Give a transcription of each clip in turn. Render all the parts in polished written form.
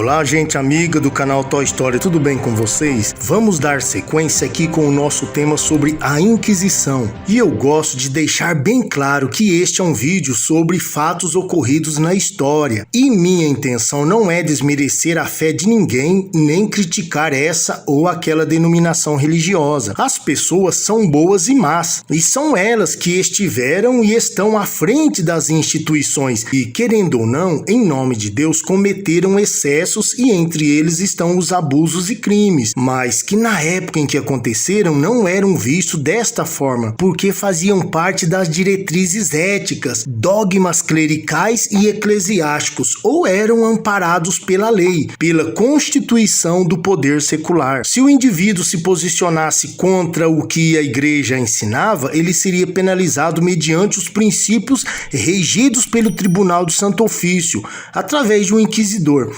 Olá, gente amiga do canal Toy Story, tudo bem com vocês? Vamos dar sequência aqui com o nosso tema sobre a Inquisição. E eu gosto de deixar bem claro que este é um vídeo sobre fatos ocorridos na história. E minha intenção não é desmerecer a fé de ninguém, nem criticar essa ou aquela denominação religiosa. As pessoas são boas e más, e são elas que estiveram e estão à frente das instituições e, querendo ou não, em nome de Deus, cometeram excessos e entre eles estão os abusos e crimes, mas que na época em que aconteceram não eram vistos desta forma, porque faziam parte das diretrizes éticas, dogmas clericais e eclesiásticos, ou eram amparados pela lei, pela constituição do poder secular. Se o indivíduo se posicionasse contra o que a igreja ensinava, ele seria penalizado mediante os princípios regidos pelo Tribunal do Santo Ofício, através de um inquisidor.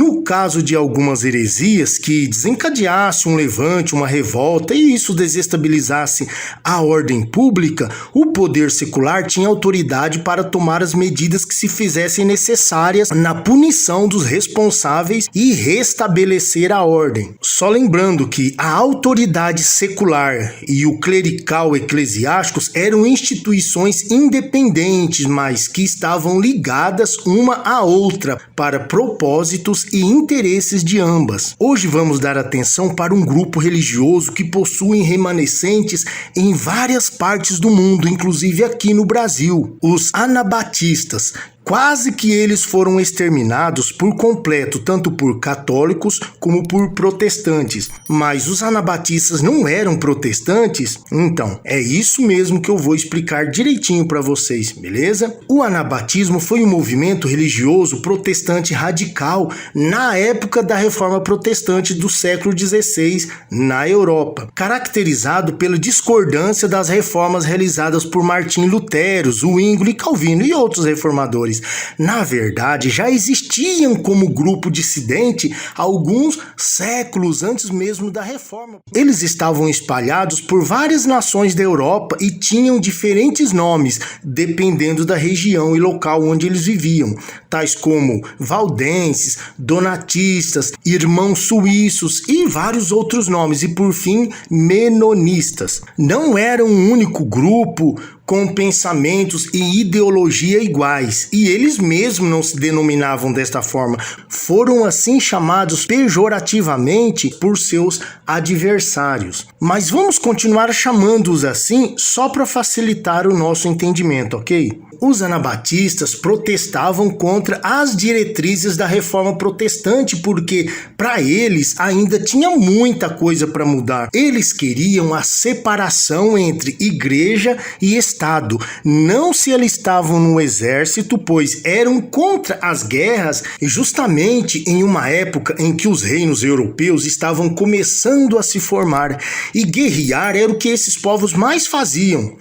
No caso de algumas heresias que desencadeasse um levante, uma revolta e isso desestabilizasse a ordem pública, o poder secular tinha autoridade para tomar as medidas que se fizessem necessárias na punição dos responsáveis e restabelecer a ordem. Só lembrando que a autoridade secular e o clerical eclesiásticos eram instituições independentes, mas que estavam ligadas uma à outra para propósitos e interesses de ambas. Hoje vamos dar atenção para um grupo religioso que possui remanescentes em várias partes do mundo, inclusive aqui no Brasil, os anabatistas. Quase que eles foram exterminados por completo, tanto por católicos como por protestantes. Mas os anabatistas não eram protestantes? Então, é isso mesmo que eu vou explicar direitinho para vocês, beleza? O anabatismo foi um movimento religioso protestante radical na época da Reforma Protestante do século XVI na Europa, caracterizado pela discordância das reformas realizadas por Martim Lutero, Zwinglio e Calvino e outros reformadores. Na verdade, já existiam como grupo dissidente alguns séculos antes mesmo da reforma. Eles estavam espalhados por várias nações da Europa e tinham diferentes nomes, dependendo da região e local onde eles viviam, tais como valdenses, donatistas, irmãos suíços e vários outros nomes, e por fim, menonistas. Não era um único grupo com pensamentos e ideologia iguais, e eles mesmos não se denominavam desta forma, foram assim chamados pejorativamente por seus adversários. Mas vamos continuar chamando-os assim só para facilitar o nosso entendimento, ok? Os anabatistas protestavam contra as diretrizes da reforma protestante porque, para eles, ainda tinha muita coisa para mudar. Eles queriam a separação entre igreja e Estado. Não se alistavam no exército, pois eram contra as guerras, justamente em uma época em que os reinos europeus estavam começando a se formar, e guerrear era o que esses povos mais faziam.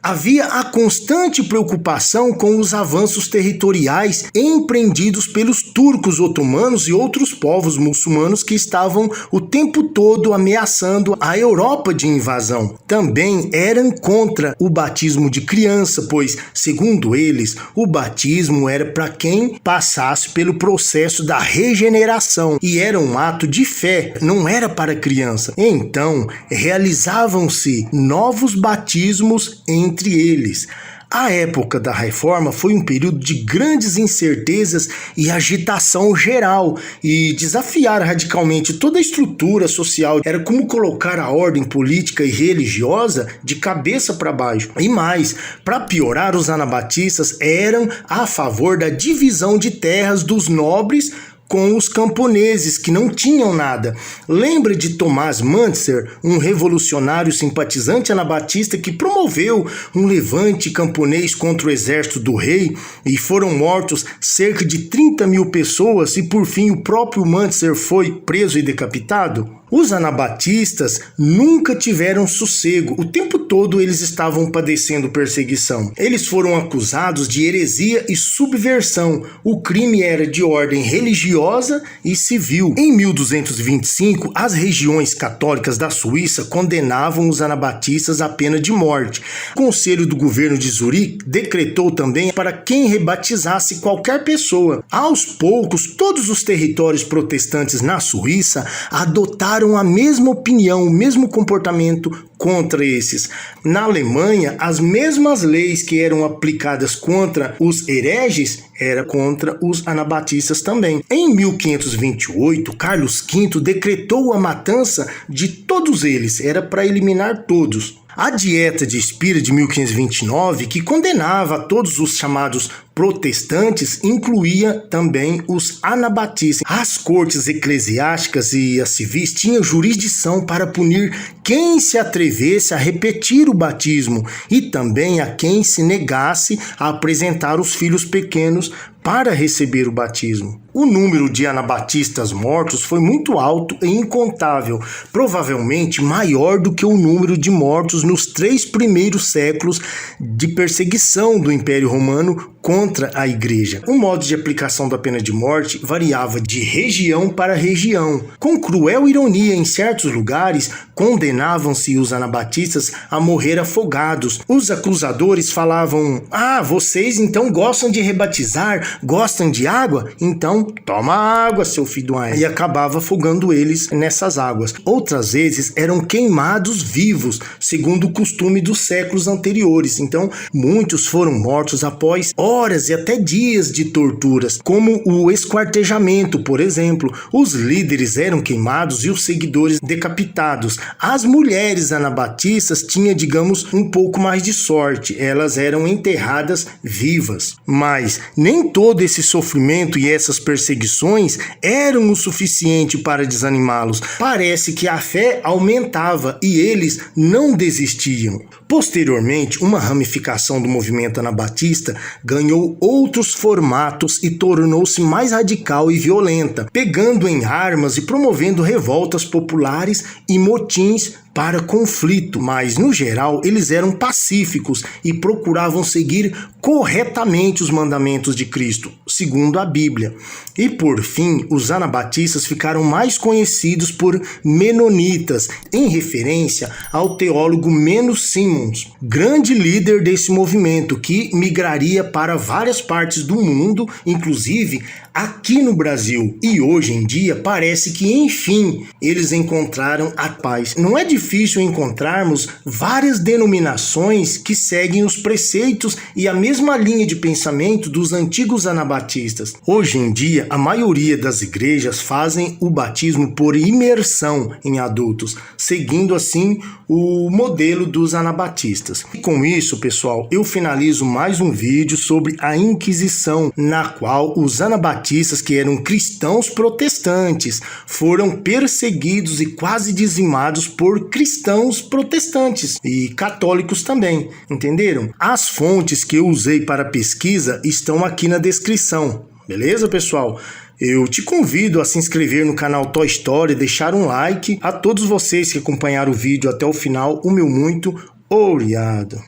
Havia a constante preocupação com os avanços territoriais empreendidos pelos turcos otomanos e outros povos muçulmanos que estavam o tempo todo ameaçando a Europa de invasão. Também eram contra o batismo de criança, pois, segundo eles, o batismo era para quem passasse pelo processo da regeneração e era um ato de fé, não era para criança. Então, realizavam-se novos batismos entre eles. A época da Reforma foi um período de grandes incertezas e agitação geral, e desafiar radicalmente toda a estrutura social era como colocar a ordem política e religiosa de cabeça para baixo. E mais, para piorar, os anabatistas eram a favor da divisão de terras dos nobres com os camponeses, que não tinham nada. Lembra de Tomás Müntzer, um revolucionário simpatizante anabatista que promoveu um levante camponês contra o exército do rei e foram mortos cerca de 30 mil pessoas e por fim o próprio Müntzer foi preso e decapitado? Os anabatistas nunca tiveram sossego, o tempo todo eles estavam padecendo perseguição. Eles foram acusados de heresia e subversão. O crime era de ordem religiosa e civil. Em 1225, as regiões católicas da Suíça condenavam os anabatistas à pena de morte. O Conselho do Governo de Zurique decretou também para quem rebatizasse qualquer pessoa. Aos poucos, todos os territórios protestantes na Suíça adotaram a mesma opinião, o mesmo comportamento contra esses. Na Alemanha, as mesmas leis que eram aplicadas contra os hereges era contra os anabatistas também. Em 1528, Carlos V decretou a matança de todos eles, era para eliminar todos. A Dieta de Spira de 1529, que condenava todos os chamados protestantes, incluía também os anabatistas. As cortes eclesiásticas e as civis tinham jurisdição para punir quem se atrevesse a repetir o batismo e também a quem se negasse a apresentar os filhos pequenos para receber o batismo. O número de anabatistas mortos foi muito alto e incontável, provavelmente maior do que o número de mortos nos 3 primeiros séculos de perseguição do Império Romano contra a Igreja. O modo de aplicação da pena de morte variava de região para região. Com cruel ironia, em certos lugares, condenavam-se os anabatistas a morrer afogados. Os acusadores falavam: vocês então gostam de rebatizar? Gostam de água? Então toma água, seu filho do ar. E acabava afogando eles nessas águas. Outras vezes eram queimados vivos, segundo o costume dos séculos anteriores. Então muitos foram mortos após horas e até dias de torturas, como o esquartejamento, por exemplo. Os líderes eram queimados e os seguidores decapitados. As mulheres anabatistas tinham, digamos, um pouco mais de sorte. Elas eram enterradas vivas. Mas nem todo esse sofrimento e essas perseguições eram o suficiente para desanimá-los. Parece que a fé aumentava e eles não desistiam. Posteriormente, uma ramificação do movimento anabatista ganhou outros formatos e tornou-se mais radical e violenta, pegando em armas e promovendo revoltas populares e motins para conflito, mas no geral eles eram pacíficos e procuravam seguir corretamente os mandamentos de Cristo, segundo a Bíblia. E por fim, os anabatistas ficaram mais conhecidos por menonitas, em referência ao teólogo Menno Simons, grande líder desse movimento que migraria para várias partes do mundo, inclusive aqui no Brasil. E hoje em dia parece que enfim eles encontraram a paz. Não é difícil encontrarmos várias denominações que seguem os preceitos e a mesma linha de pensamento dos antigos anabatistas. Hoje em dia, a maioria das igrejas fazem o batismo por imersão em adultos, seguindo assim o modelo dos anabatistas. E com isso, pessoal, eu finalizo mais um vídeo sobre a Inquisição, na qual os anabatistas, que eram cristãos protestantes, foram perseguidos e quase dizimados por cristãos protestantes e católicos também, entenderam? As fontes que eu usei para a pesquisa estão aqui na descrição, beleza, pessoal? Eu te convido a se inscrever no canal Toy Story, deixar um like. A todos vocês que acompanharam o vídeo até o final, o meu muito obrigado.